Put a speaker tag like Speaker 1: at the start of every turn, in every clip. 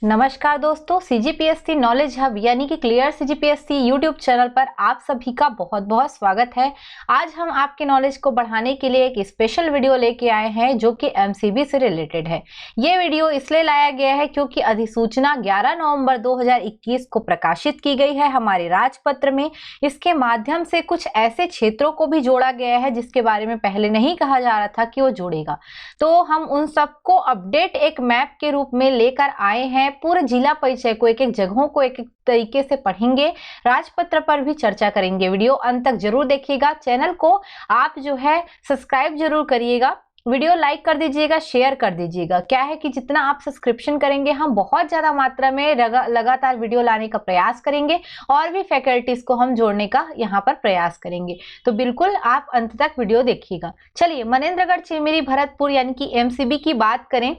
Speaker 1: नमस्कार दोस्तों, CGPSC knowledge hub यानी कि क्लियर सीजीपीएससी यूट्यूब चैनल पर आप सभी का बहुत बहुत स्वागत है। आज हम आपके नॉलेज को बढ़ाने के लिए एक स्पेशल वीडियो लेके आए हैं जो कि एमसीबी से रिलेटेड है। ये वीडियो इसलिए लाया गया है क्योंकि अधिसूचना 11 नवंबर 2021 को प्रकाशित की गई है हमारे राजपत्र में। इसके माध्यम से कुछ ऐसे क्षेत्रों को भी जोड़ा गया है जिसके बारे में पहले नहीं कहा जा रहा था कि वो जोड़ेगा। तो हम उन सबको अपडेट एक मैप के रूप में लेकर आए हैं। पूरे जिला परिचय को, एक एक जगहों को एक एक तरीके से पढ़ेंगे, राजपत्र पर भी चर्चा करेंगे। वीडियो अंत तक जरूर देखिएगा। चैनल को आप जो है सब्सक्राइब जरूर करिएगा, वीडियो लाइक कर दीजिएगा, शेयर कर दीजिएगा। क्या है कि जितना आप सब्सक्रिप्शन करेंगे हम बहुत ज्यादा मात्रा में लगातार वीडियो लाने का प्रयास करेंगे और भी फैकल्टीज को हम जोड़ने का यहाँ पर प्रयास करेंगे। तो बिल्कुल आप अंत तक वीडियो देखिएगा। चलिए, मनेंद्रगढ़, चिरमिरी, भरतपुर यानी कि एमसीबी की बात करें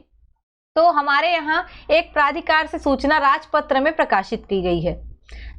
Speaker 1: तो हमारे यहाँ एक प्राधिकार से सूचना राजपत्र में प्रकाशित की गई है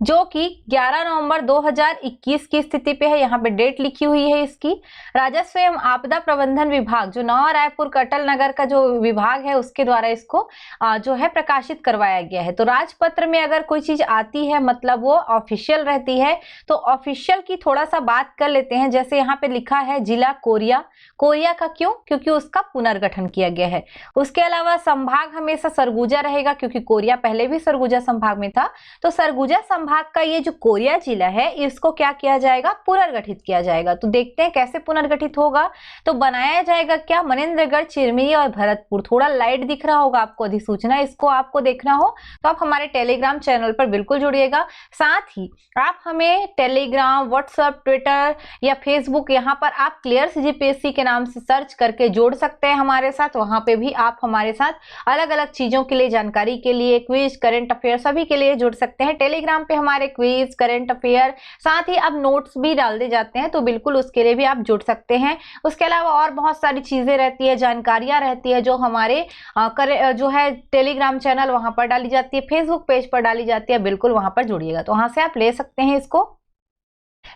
Speaker 1: जो कि 11 नवंबर 2021 की स्थिति पे है। यहाँ पे डेट लिखी हुई है इसकी। राजस्व एवं आपदा प्रबंधन विभाग, जो नवा रायपुर कटल नगर का जो विभाग है, उसके द्वारा इसको जो है प्रकाशित करवाया गया है। तो राजपत्र में अगर कोई चीज आती है मतलब वो ऑफिशियल रहती है। तो ऑफिशियल की थोड़ा सा बात कर लेते हैं। जैसे यहाँ पे लिखा है जिला कोरिया। कोरिया का क्यों? क्योंकि उसका पुनर्गठन किया गया है। उसके अलावा संभाग हमेशा सरगुजा रहेगा क्योंकि कोरिया पहले भी सरगुजा संभाग में था। तो सरगुजा संभाग का ये जो कोरिया जिला है इसको क्या किया जाएगा? पुनर्गठित किया जाएगा। तो देखते हैं कैसे पुनर्गठित होगा। तो बनाया जाएगा क्या? मनेंद्रगढ़, चिरमिरी और भरतपुर। थोड़ा लाइट दिख रहा होगा आपको अधिसूचना, इसको आपको देखना हो तो आप हमारे टेलीग्राम चैनल पर बिल्कुल जुड़िएगा। साथ ही आप हमें टेलीग्राम, व्हाट्सएप, ट्विटर या फेसबुक, यहाँ पर आप क्लियर सीजीपीएससी के नाम से सर्च करके जोड़ सकते हैं हमारे साथ। वहां पे भी आप हमारे साथ अलग अलग चीजों के लिए, जानकारी के लिए, क्विज, करंट अफेयर सभी के लिए जुड़ सकते हैं। टेलीग्राम पे हमारे क्विज, करंट अफेयर, साथ ही अब नोट्स भी डाल दे जाते हैं, तो बिल्कुल उसके लिए भी आप जुड़ सकते हैं। उसके अलावा और बहुत सारी चीजें रहती है, जानकारियां रहती है जो हमारे जो है टेलीग्राम चैनल वहां पर डाली जाती है, फेसबुक पेज पर डाली जाती है। बिल्कुल वहां पर जुड़िएगा, तो वहां से आप ले सकते हैं इसको।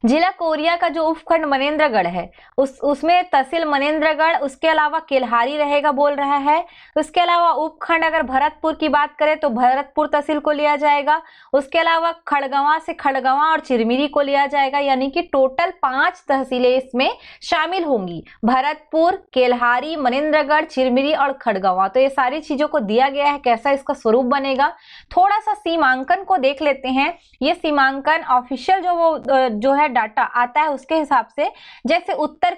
Speaker 1: जिला कोरिया का जो उपखंड मनेंद्रगढ़ है उसमें तहसील मनेंद्रगढ़, उसके अलावा केल्हारी रहेगा बोल रहा है। उसके अलावा उपखंड अगर भरतपुर की बात करें तो भरतपुर तहसील को लिया जाएगा। उसके अलावा खड़गवां से खड़गवां और चिरमिरी को लिया जाएगा, यानी कि टोटल 5 तहसीलें इसमें शामिल होंगी। भरतपुर, केल्हारी, मनेंद्रगढ़, चिरमिरी और खड़गवां। तो ये सारी चीजों को दिया गया है, कैसा इसका स्वरूप बनेगा। थोड़ा सा सीमांकन को देख लेते हैं। ये सीमांकन ऑफिशियल जो है डाटा आता है उसके हिसाब से, जैसे उत्तर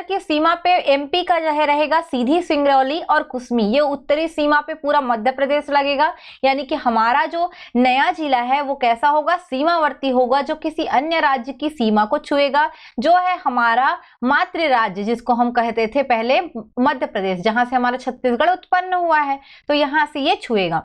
Speaker 1: की सीमा पे एमपी का जो है रहेगा सीधी, सिंगरौली और कुसमी। ये उत्तरी सीमा पे पूरा मध्य प्रदेश लगेगा, यानी कि हमारा जो नया जिला है वो कैसा होगा? सीमावर्ती होगा, जो किसी अन्य राज्य की सीमा को छुएगा, जो है हमारा मातृ राज्य, जिसको हम कहते थे पहले मध्य प्रदेश, जहां से हमारा छत्तीसगढ़ उत्पन्न हुआ है। तो यहां से ये छुएगा।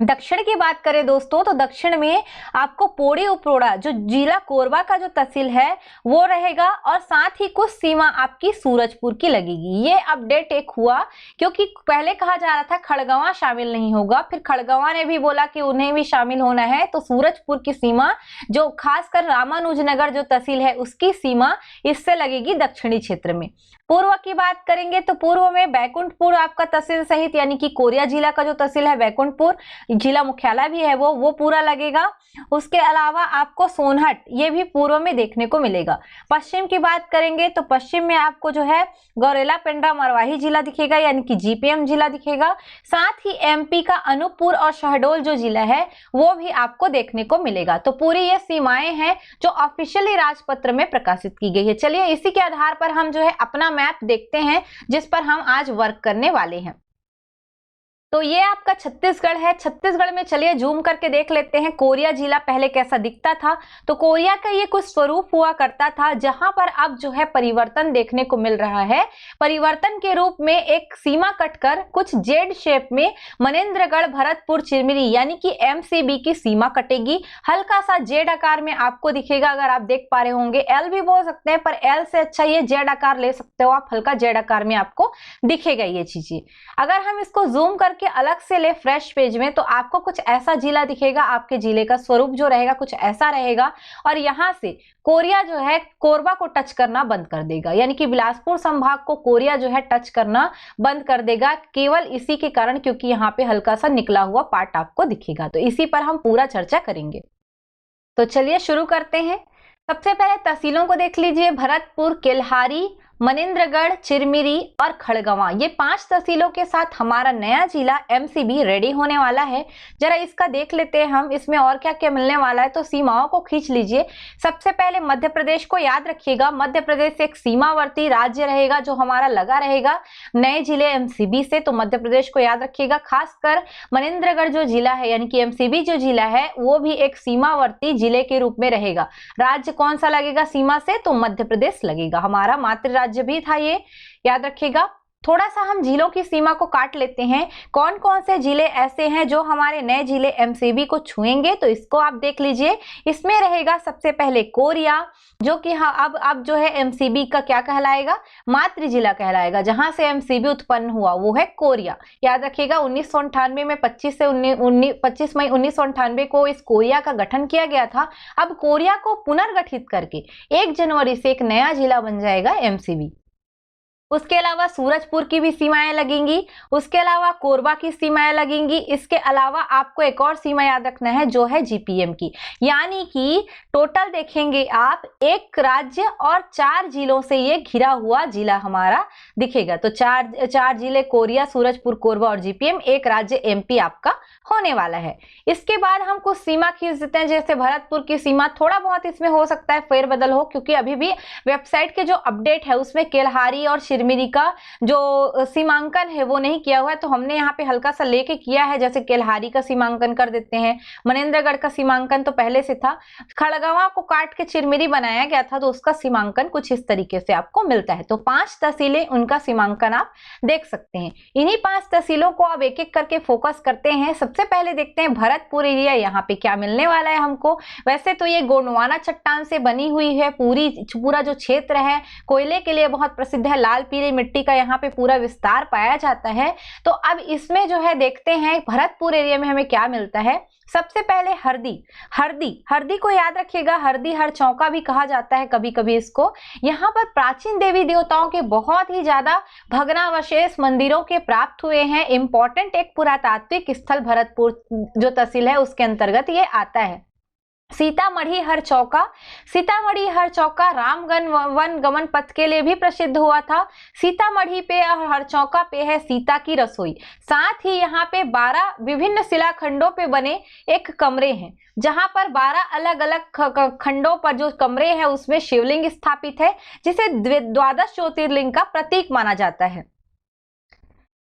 Speaker 1: दक्षिण की बात करें दोस्तों तो दक्षिण में आपको पोड़ी उपरोड़ा, जो जिला कोरबा का जो तहसील है वो रहेगा, और साथ ही कुछ सीमा आपकी सूरजपुर की लगेगी। ये अपडेट एक हुआ क्योंकि पहले कहा जा रहा था खड़गवां शामिल नहीं होगा, फिर खड़गवां ने भी बोला कि उन्हें भी शामिल होना है। तो सूरजपुर की सीमा, जो खासकर रामानुजनगर जो तहसील है उसकी सीमा इससे लगेगी दक्षिणी क्षेत्र में। पूर्व की बात करेंगे तो पूर्व में बैकुंठपुर आपका तहसील सहित, यानी कि कोरिया जिला का जो तहसील है बैकुंठपुर, जिला मुख्यालय भी है वो पूरा लगेगा। उसके अलावा आपको सोनहट, ये भी पूर्व में देखने को मिलेगा। पश्चिम की बात करेंगे तो पश्चिम में आपको जो है गौरेला, पेंड्रा, मरवाही जिला दिखेगा, यानी कि जीपीएम जिला दिखेगा। साथ ही एमपी का अनूपपुर और शहडोल जो जिला है वो भी आपको देखने को मिलेगा। तो पूरी ये सीमाएं हैं जो ऑफिशियली राजपत्र में प्रकाशित की गई है। चलिए, इसी के आधार पर हम जो है अपना मैप देखते हैं जिस पर हम आज वर्क करने वाले हैं। तो ये आपका छत्तीसगढ़ है। छत्तीसगढ़ में चलिए जूम करके देख लेते हैं कोरिया जिला पहले कैसा दिखता था। तो कोरिया का ये कुछ स्वरूप हुआ करता था, जहां पर अब जो है परिवर्तन देखने को मिल रहा है। परिवर्तन के रूप में एक सीमा कटकर कुछ जेड शेप में मनेंद्रगढ़, भरतपुर, चिरमिरी यानी कि एमसीबी की सीमा कटेगी। हल्का सा जेड आकार में आपको दिखेगा, अगर आप देख पा रहे होंगे। एल भी बोल सकते हैं, पर एल से अच्छा ये जेड आकार ले सकते हो आप, हल्का जेड आकार में आपको दिखेगा ये चीजें। अगर हम इसको जूम करके के अलग से ले फ्रेश पेज में तो आपको कुछ ऐसा जिला दिखेगा, आपके जिले का स्वरूप जो रहेगा कुछ ऐसा रहेगा। और यहाँ से कोरिया जो है कोरबा को टच करना बंद कर देगा, यानी कि बिलासपुर संभाग को कोरिया जो है टच करना बंद कर देगा, केवल इसी के कारण क्योंकि यहाँ पे हल्का सा निकला हुआ पार्ट आपको दिखेगा। तो इसी पर हम पूरा चर्चा करेंगे। तो चलिए शुरू करते हैं। सबसे पहले तहसीलों को देख लीजिए, भरतपुर, केल्हारी, मनेंद्रगढ़, चिरमिरी और खड़गवां, ये 5 तहसीलों के साथ हमारा नया जिला एमसीबी रेडी होने वाला है। जरा इसका देख लेते हैं हम, इसमें और क्या क्या मिलने वाला है। तो सीमाओं को खींच लीजिए। सबसे पहले मध्य प्रदेश को याद रखिएगा, मध्य प्रदेश एक सीमावर्ती राज्य रहेगा जो हमारा लगा रहेगा नए जिले एमसीबी से, तो मध्य प्रदेश को याद रखिएगा। खासकर मनेंद्रगढ़ जो जिला है यानी कि एमसीबी जो जिला है वो भी एक सीमावर्ती जिले के रूप में रहेगा। राज्य कौन सा लगेगा सीमा से, तो मध्य प्रदेश लगेगा, हमारा मातृ राज्य भी था, ये याद रखिएगा। थोड़ा सा हम जिलों की सीमा को काट लेते हैं, कौन कौन से जिले ऐसे हैं जो हमारे नए जिले एमसीबी को छुएंगे, तो इसको आप देख लीजिए। इसमें रहेगा सबसे पहले कोरिया, जो कि हाँ अब जो है एमसीबी का क्या कहलाएगा, मातृ जिला कहलाएगा। जहां से एमसीबी उत्पन्न हुआ वो है कोरिया, याद रखिएगा। 1998 में 25 मई 1998 को इस कोरिया का गठन किया गया था। अब कोरिया को पुनर्गठित करके 1 जनवरी से एक नया जिला बन जाएगा एमसीबी। उसके अलावा सूरजपुर की भी सीमाएं लगेंगी, उसके अलावा कोरबा की सीमाएं लगेंगी। इसके अलावा आपको एक और सीमा याद रखना है जो है जीपीएम की, यानी कि टोटल देखेंगे आप 1 राज्य और 4 जिलों से ये घिरा हुआ जिला हमारा दिखेगा। तो चार जिले कोरिया, सूरजपुर, कोरबा और जीपीएम, 1 राज्य एमपी आपका होने वाला है। इसके बाद हम कुछ सीमा खींच देते हैं, जैसे भरतपुर की सीमा, थोड़ा बहुत इसमें हो सकता है फेरबदल हो क्योंकि अभी भी वेबसाइट के जो अपडेट है उसमें केल्हारी और चिरमिरी का जो सीमांकन है वो नहीं किया हुआ है, तो हमने यहाँ पे हल्का सा लेके किया है। जैसे केल्हारी का सीमांकन कर देते हैं, मनेंद्रगढ़ का सीमांकन तो पहले से था, खड़गवां को काट के चिरमिरी बनाया गया था तो उसका सीमांकन कुछ इस तरीके से आपको मिलता है। तो 5 तहसीलें, उनका सीमांकन आप देख सकते हैं। इन्हीं 5 तहसीलों को अब एक एक करके फोकस करते हैं। सबसे पहले देखते हैं भरतपुर एरिया, यहाँ पे क्या मिलने वाला है हमको। वैसे तो ये गोंडवाना चट्टान से बनी हुई है, पूरा जो क्षेत्र है कोयले के लिए बहुत प्रसिद्ध है, लाल पीली मिट्टी का यहाँ पे पूरा विस्तार पाया जाता है। तो अब इसमें जो है देखते हैं भरतपुर एरिया में हमें क्या मिलता है। सबसे पहले हरदी को याद रखिएगा, हरदी हर चौका भी कहा जाता है कभी कभी इसको। यहाँ पर प्राचीन देवी देवताओं के बहुत ही ज्यादा भग्नावशेष मंदिरों के प्राप्त हुए हैं। इंपॉर्टेंट एक पुरातात्विक स्थल भरतपुर जो तहसील है उसके अंतर्गत ये आता है। सीतामढ़ी हर चौका रामगन वन गमन पथ के लिए भी प्रसिद्ध हुआ था। सीतामढ़ी पे और हर चौका पे है सीता की रसोई। साथ ही यहाँ पे 12 विभिन्न शिलाखंडों पे बने एक कमरे हैं, जहां पर 12 अलग अलग खंडों पर जो कमरे हैं उसमें शिवलिंग स्थापित है, जिसे 12 ज्योतिर्लिंग का प्रतीक माना जाता है।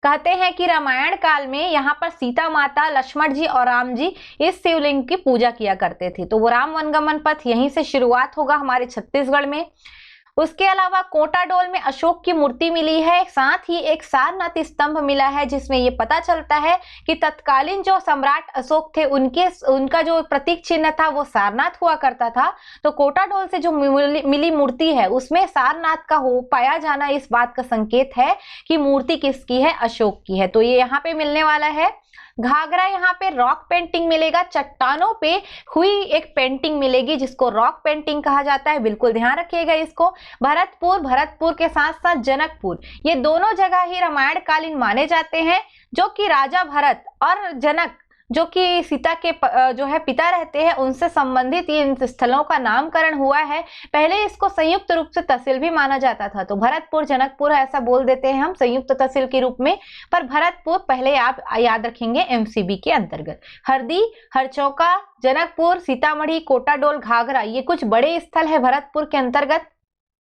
Speaker 1: कहते हैं कि रामायण काल में यहाँ पर सीता माता, लक्ष्मण जी और राम जी इस शिवलिंग की पूजा किया करते थे। तो वो राम वनगमन पथ यहीं से शुरुआत होगा हमारे छत्तीसगढ़ में। उसके अलावा कोटाडोल में अशोक की मूर्ति मिली है, साथ ही एक सारनाथ स्तंभ मिला है, जिसमें ये पता चलता है कि तत्कालीन जो सम्राट अशोक थे उनका जो प्रतीक चिन्ह था वो सारनाथ हुआ करता था। तो कोटाडोल से जो मिली मूर्ति है उसमें सारनाथ का हो पाया जाना इस बात का संकेत है कि मूर्ति किसकी है, अशोक की है। तो ये यहाँ पे मिलने वाला है। घाघरा, यहाँ पे रॉक पेंटिंग मिलेगा, चट्टानों पे हुई एक पेंटिंग मिलेगी जिसको रॉक पेंटिंग कहा जाता है, बिल्कुल ध्यान रखिएगा इसको। भरतपुर के साथ साथ जनकपुर, ये दोनों जगह ही रामायण कालीन माने जाते हैं, जो कि राजा भरत और जनक जो कि सीता के जो है पिता रहते हैं उनसे संबंधित इन स्थलों का नामकरण हुआ है। पहले इसको संयुक्त रूप से तहसील भी माना जाता था, तो भरतपुर जनकपुर ऐसा बोल देते हैं हम संयुक्त तहसील के रूप में, पर भरतपुर पहले आप याद रखेंगे एमसीबी के अंतर्गत। हरदी, हरचौका, जनकपुर, सीतामढ़ी, कोटाडोल, घाघरा, ये कुछ बड़े स्थल है भरतपुर के अंतर्गत।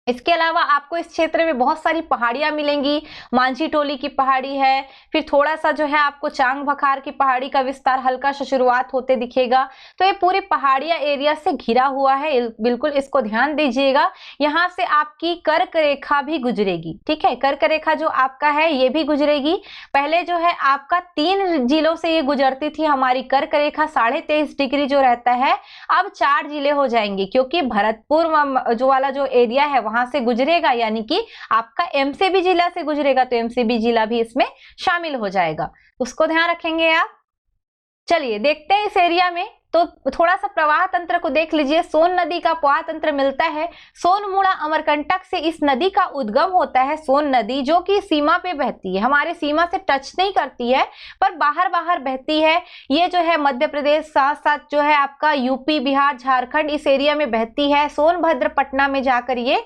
Speaker 1: इसके अलावा आपको इस क्षेत्र में बहुत सारी पहाड़ियां मिलेंगी, मांझी टोली की पहाड़ी है, फिर थोड़ा सा जो है आपको चांग बखार की पहाड़ी का विस्तार हल्का सा शुरुआत होते दिखेगा। तो ये पूरी पहाड़ियां एरिया से घिरा हुआ है, बिल्कुल इसको ध्यान दीजिएगा। यहाँ से आपकी कर्क रेखा भी गुजरेगी, ठीक है, कर्क रेखा जो आपका है ये भी गुजरेगी। पहले जो है आपका 3 जिलों से ये गुजरती थी हमारी कर्क रेखा, 23.5 डिग्री जो रहता है, अब 4 जिले हो जाएंगे, क्योंकि भरतपुर जो वाला जो एरिया है वहां वहां से गुजरेगा, यानी कि आपका एमसीबी जिला से गुजरेगा, तो एमसीबी जिला भी इसमें शामिल हो जाएगा। उसको ध्यान रखेंगे आप। चलिए देखते हैं इस एरिया में, तो थोड़ा सा प्रवाह तंत्र को देख लीजिए। सोन नदी का प्रवाह तंत्र मिलता है सोनमुड़ा अमरकंटक से। इस नदी का उद्गम होता है सोन नदी, जो कि सीमा पे बहती है, हमारे सीमा से टच नहीं करती है पर बाहर बाहर बहती है। ये जो है मध्य प्रदेश, साथ साथ जो है आपका यूपी, बिहार, झारखंड, इस एरिया में बहती है। सोनभद्र पटना में जाकर ये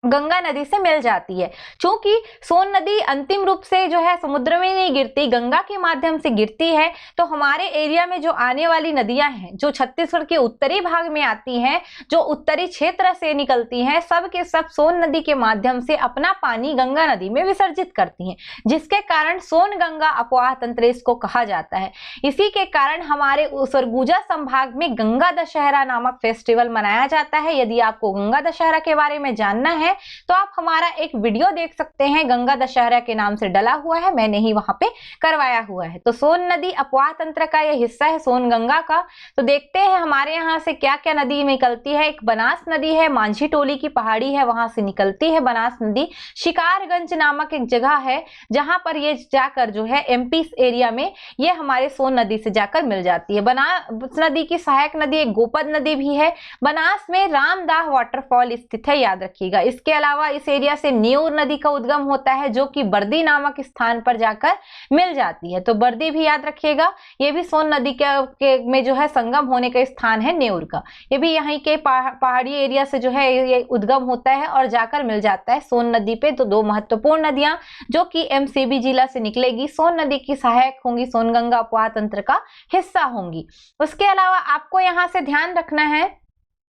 Speaker 1: गंगा नदी से मिल जाती है। क्योंकि सोन नदी अंतिम रूप से जो है समुद्र में नहीं गिरती, गंगा के माध्यम से गिरती है, तो हमारे एरिया में जो आने वाली नदियां हैं, जो छत्तीसगढ़ के उत्तरी भाग में आती हैं, जो उत्तरी क्षेत्र से निकलती हैं, सब के सब सोन नदी के माध्यम से अपना पानी गंगा नदी में विसर्जित करती हैं, जिसके कारण सोन गंगा अपवाह तंत्र इसको कहा जाता है। इसी के कारण हमारे सरगुजा संभाग में गंगा दशहरा नामक फेस्टिवल मनाया जाता है। यदि आपको गंगा दशहरा के बारे में जानना है तो आप हमारा एक वीडियो देख सकते हैं, गंगा दशहरा के नाम से डला हुआ है, मैंने ही वहां पे करवाया हुआ है। तो सोन नदी अपवाह तंत्र का यह हिस्सा है, सोन गंगा का। तो देखते हैं हमारे यहाँ से क्या क्या नदी निकलती है। एक बनास नदी है, मांझी टोली की पहाड़ी है, वहां से निकलती है बनास नदी। शिकारगंज नामक एक जगह है जहां पर ये जाकर जो है एमपी एरिया में ये हमारे सोन नदी से जाकर मिल जाती है। बनास नदी की सहायक नदी एक गोपद नदी भी है। बनास में रामदाह वाटरफॉल स्थित है, याद रखिएगा। इसके अलावा इस एरिया से न्यूर नदी का उद्गम होता है, जो कि बर्दी नामक स्थान पर जाकर मिल जाती है। तो बर्दी भी याद रखिएगा, ये भी सोन नदी के में जो है संगम होने का स्थान है न्यूर का। ये भी यहीं के पहाड़ी एरिया से जो है ये उद्गम होता है और जाकर मिल जाता है सोन नदी पे। तो दो महत्वपूर्ण नदियां जो कि एमसीबी जिला से निकलेगी, सोन नदी की सहायक होंगी, सोनगंगा अपवाह तंत्र का हिस्सा होंगी। उसके अलावा आपको यहाँ से ध्यान रखना है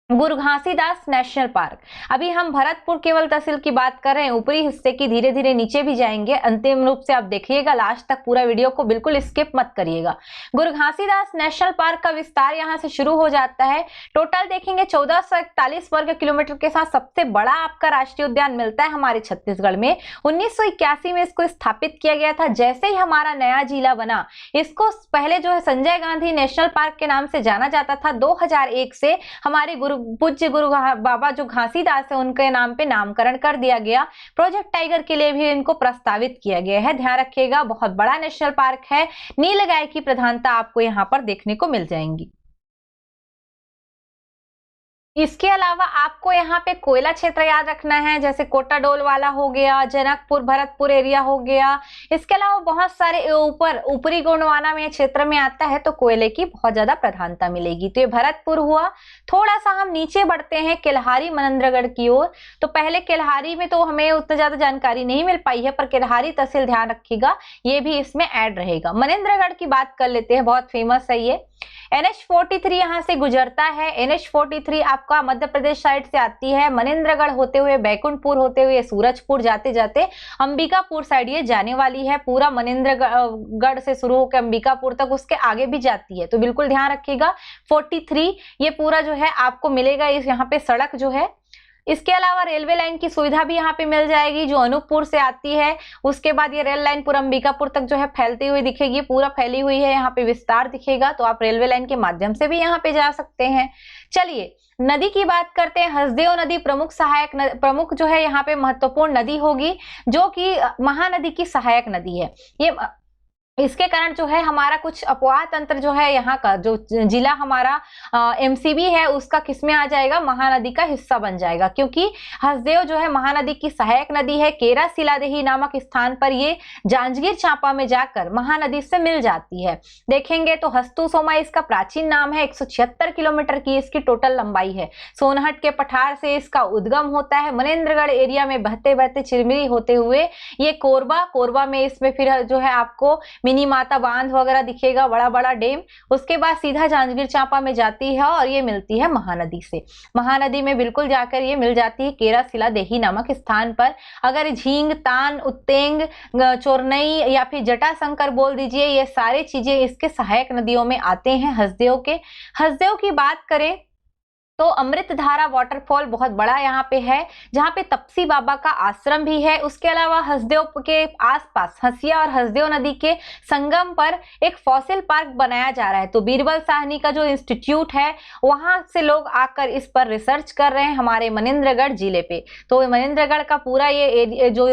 Speaker 1: गुरु घासीदास नेशनल पार्क। अभी हम भरतपुर केवल तहसील की बात कर रहे हैं, ऊपरी हिस्से की, धीरे धीरे नीचे भी जाएंगे। अंतिम रूप से आप देखिएगा, लास्ट तक पूरा वीडियो को बिल्कुल स्किप मत करिएगा। गुरु घासीदास नेशनल पार्क का विस्तार यहाँ से शुरू हो जाता है। टोटल देखेंगे 1441 वर्ग किलोमीटर के साथ सबसे बड़ा आपका राष्ट्रीय उद्यान मिलता है हमारे छत्तीसगढ़ में। 1981 में इसको स्थापित किया गया था। जैसे ही हमारा नया जिला बना, इसको पहले जो है संजय गांधी नेशनल पार्क के नाम से जाना जाता था। 2001 से हमारे पूज्य गुरु बाबा जो घासीदास है उनके नाम पे नामकरण कर दिया गया। प्रोजेक्ट टाइगर के लिए भी इनको प्रस्तावित किया गया है। ध्यान रखिएगा, बहुत बड़ा नेशनल पार्क है। नीलगाय की प्रधानता आपको यहाँ पर देखने को मिल जाएंगी। इसके अलावा आपको यहाँ पे कोयला क्षेत्र याद रखना है, जैसे कोटाडोल वाला हो गया, जनकपुर भरतपुर एरिया हो गया। इसके अलावा बहुत सारे ऊपरी गोंडवाना में क्षेत्र में आता है, तो कोयले की बहुत ज्यादा प्रधानता मिलेगी। तो ये भरतपुर हुआ। थोड़ा सा हम नीचे बढ़ते हैं केल्हारी मनेन्द्रगढ़ की ओर। तो पहले केल्हारी में तो हमें उतना ज्यादा जानकारी नहीं मिल पाई है, पर केल्हारी तहसील ध्यान रखिएगा, ये भी इसमें ऐड रहेगा। मनेन्द्रगढ़ की बात कर लेते हैं, बहुत फेमस है ये। NH43 यहाँ से गुजरता है। NH43 आपका मध्य प्रदेश साइड से आती है, मनेन्द्रगढ़ होते हुए, बैकुंठपुर होते हुए, सूरजपुर जाते जाते अंबिकापुर साइड ये जाने वाली है। पूरा मनेन्द्रगढ़ से शुरू होकर अंबिकापुर तक, उसके आगे भी जाती है। तो बिल्कुल ध्यान रखिएगा 43 ये पूरा जो है आपको मिलेगा। इस यहाँ पे सड़क जो है, इसके अलावा रेलवे लाइन की सुविधा भी यहाँ पे मिल जाएगी, जो अनूपपुर से आती है। उसके बाद ये रेल लाइन पूरा अंबिकापुर तक जो है फैलती हुई दिखेगी, पूरा फैली हुई है, यहाँ पे विस्तार दिखेगा। तो आप रेलवे लाइन के माध्यम से भी यहाँ पे जा सकते हैं। चलिए नदी की बात करते हैं। हसदेव नदी प्रमुख जो है यहाँ पे महत्वपूर्ण नदी होगी, जो कि महानदी की सहायक नदी है। ये इसके कारण जो है हमारा कुछ अपवाह तंत्र जो है यहाँ का, जो जिला हमारा एमसीबी है, उसका किसमें आ जाएगा, महानदी का हिस्सा बन जाएगा। क्योंकि हसदेव जो है महानदी की सहायक नदी है। केरा सिलादेही नामक स्थान पर ये जांजगीर चांपा में जाकर महानदी से मिल जाती है। देखेंगे तो हस्तुसोमा इसका प्राचीन नाम है। 176 किलोमीटर की इसकी टोटल लंबाई है। सोनहट के पठार से इसका उद्गम होता है। मनेन्द्रगढ़ एरिया में बहते बहते चिरमिरी होते हुए ये कोरबा में इसमें फिर जो है आपको मिनी माता बांध वगैरह दिखेगा, बड़ा बड़ा डैम। उसके बाद सीधा जांजगीर चांपा में जाती है और ये मिलती है महानदी से। महानदी में बिल्कुल जाकर ये मिल जाती है केरा सिलादेही नामक स्थान पर। अगर झींग, तान, उत्तेंग, चोरनई या फिर जटाशंकर बोल दीजिए, ये सारी चीजें इसके सहायक नदियों में आते हैं हसदेव के। हसदेव की बात करें तो अमृतधारा वाटरफॉल बहुत बड़ा यहाँ पे है, जहाँ पे तपसी बाबा का आश्रम भी है। उसके अलावा हसदेव के आसपास हसिया और हसदेव नदी के संगम पर एक फॉसिल पार्क बनाया जा रहा है। तो बीरबल साहनी का जो इंस्टीट्यूट है वहां से लोग आकर इस पर रिसर्च कर रहे हैं हमारे मनेंद्रगढ़ जिले पे। तो मनेंद्रगढ़ का पूरा ये जो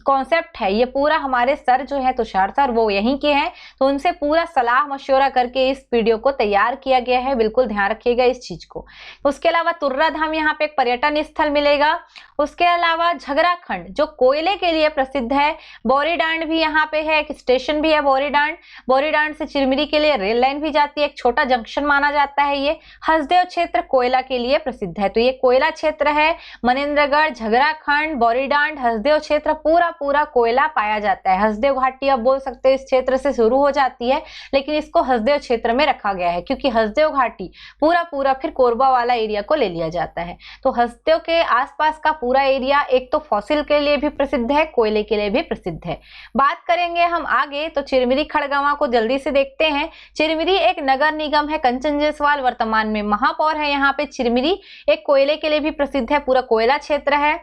Speaker 1: कॉन्सेप्ट है ये पूरा हमारे सर जो है तुषार सर वो यहीं के हैं, तो उनसे पूरा सलाह मशवरा करके इस वीडियो को तैयार किया गया है। बिल्कुल ध्यान रखिएगा इस चीज को। उसके अलावा तुर्रा धाम यहाँ पे एक पर्यटन स्थल मिलेगा। उसके अलावा झगराखंड जो कोयले के लिए प्रसिद्ध है। बोरीडांड भी यहाँ पे है, एक स्टेशन भी है बोरीडांड। बोरीडांड से चिरमिरी के लिए रेल लाइन भी जाती है, एक छोटा जंक्शन माना जाता है ये। हसदेव क्षेत्र कोयला के लिए प्रसिद्ध है, तो ये कोयला क्षेत्र है। मनेंद्रगढ़, झगराखंड, बोरीडांड, हसदेव क्षेत्र पूरा कोयला पाया जाता है। हसदेव घाटी आप बोल सकते हैं इस क्षेत्र से शुरू हो जाती है, लेकिन इसको हसदेव क्षेत्र में रखा गया है क्योंकि हसदेव घाटी पूरा फिर कोरबा वाला एरिया को ले लिया जाता है। तो हसदेव के आसपास का पूरा एरिया एक तो फॉसिल के लिए भी प्रसिद्ध है, कोयले के लिए भी प्रसिद्ध है। बात करेंगे हम आगे तो चिरमिरी खड़गवां को जल्दी से देखते हैं। चिरमिरी एक नगर निगम है, कंचन जायसवाल वर्तमान में महापौर है यहाँ पे। चिरमिरी एक कोयले के लिए भी प्रसिद्ध है, पूरा कोयला क्षेत्र है।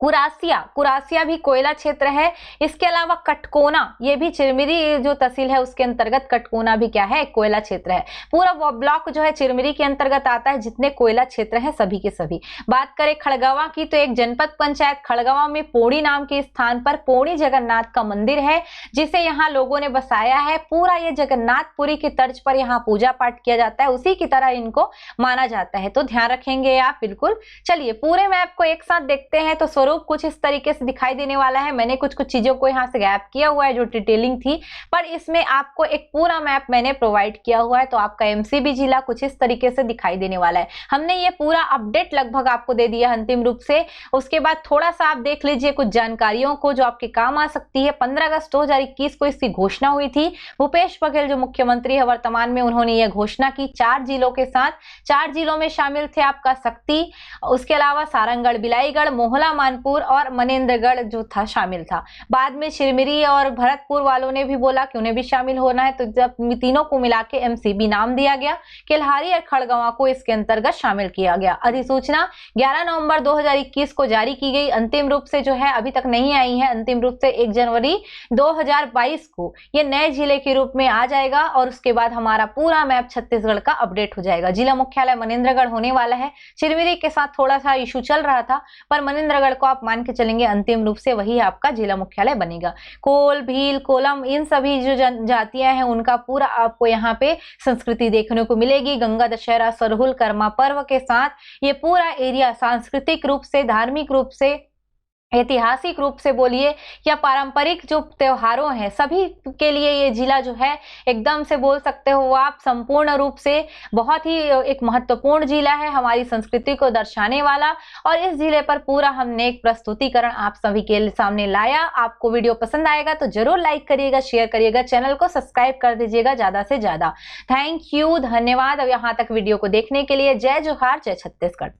Speaker 1: कुरासिया भी कोयला क्षेत्र है। इसके अलावा कटकोना, ये भी चिरमिरी जो तहसील है उसके अंतर्गत कटकोना भी क्या है, कोयला क्षेत्र है। पूरा वो ब्लॉक जो है चिरमिरी के अंतर्गत आता है, जितने कोयला क्षेत्र है सभी के सभी। बात करें खड़गवां की तो एक जनपद पंचायत खड़गवां में पोड़ी नाम के स्थान पर पोड़ी जगन्नाथ का मंदिर है, जिसे यहाँ लोगों ने बसाया है। पूरा ये जगन्नाथपुरी की तर्ज पर यहाँ पूजा पाठ किया जाता है, उसी की तरह इनको माना जाता है, तो ध्यान रखेंगे आप बिल्कुल। चलिए पूरे मैप को एक साथ देखते हैं। तो स्वरूप कुछ इस तरीके से दिखाई देने वाला है। मैंने कुछ चीजों को यहाँ से गैप किया हुआ है जो डिटेलिंग थी, पर इसमें आपको एक पूरा मैप मैंने प्रोवाइड किया हुआ है। तो आपका एमसीबी जिला कुछ इस तरीके से दिखाई देने वाला है। हमने ये पूरा अपडेट लगभग आपको दे दिया अंतिम रूप से। उसके बाद थोड़ा सा आप देख लीजिए कुछ जानकारियों को जो आपके काम आ सकती है। 15 अगस्त 2021 को इसकी घोषणा हुई थी। भूपेश बघेल जो मुख्यमंत्री है वर्तमान में, उन्होंने यह घोषणा की 4 जिलों के साथ। 4 जिलों में शामिल थे आपका शक्ति, उसके अलावा सारंगगढ़, बिलाईगढ़, मोहला, मानपुर और मनेंद्रगढ़ जो था शामिल था। बाद में चिरमिरी और भरतपुर वालों ने भी बोला कि उन्हें भी शामिल होना है, तो जब तीनों को मिला के एमसीबी नाम दिया गया। किल्हारी और खड़गवां को इसके अंतर्गत शामिल किया गया। अधिसूचना 11 नवंबर 2021 को जारी की गई। अंतिम रूप से जो है अभी तक नहीं आई है, अंतिम रूप से 1 जनवरी 2022 को ये नए जिले के रूप में आ जाएगा और उसके बाद हमारा पूरा मैप छत्तीसगढ़ का अपडेट हो जाएगा। जिला मुख्यालय मनेंद्रगढ़ होने वाला है। चिरमिरी के साथ थोड़ा सा इशू चल रहा था, पर मनेंद्रगढ़ को आप मान के चलेंगे अंतिम रूप से वही आपका जिला मुख्यालय बनेगा। कोल, भील, कोलम, इन सभी जो जनजातियां हैं उनका पूरा आपको यहाँ पे संस्कृति देखने को मिलेगी। गंगा दशहरा, सरहुल, कर्मा पर्व के साथ ये पूरा एरिया सांस्कृतिक रूप से, धार्मिक रूप से, ऐतिहासिक रूप से बोलिए या पारंपरिक जो त्योहारों हैं सभी के लिए ये जिला जो है एकदम से बोल सकते हो आप संपूर्ण रूप से बहुत ही एक महत्वपूर्ण जिला है, हमारी संस्कृति को दर्शाने वाला। और इस जिले पर पूरा हमने एक प्रस्तुतिकरण आप सभी के सामने लाया। आपको वीडियो पसंद आएगा तो जरूर लाइक करिएगा, शेयर करिएगा, चैनल को सब्सक्राइब कर दीजिएगा ज्यादा से ज्यादा। थैंक यू, धन्यवाद अब यहाँ तक वीडियो को देखने के लिए। जय जोहार, जय छत्तीसगढ़।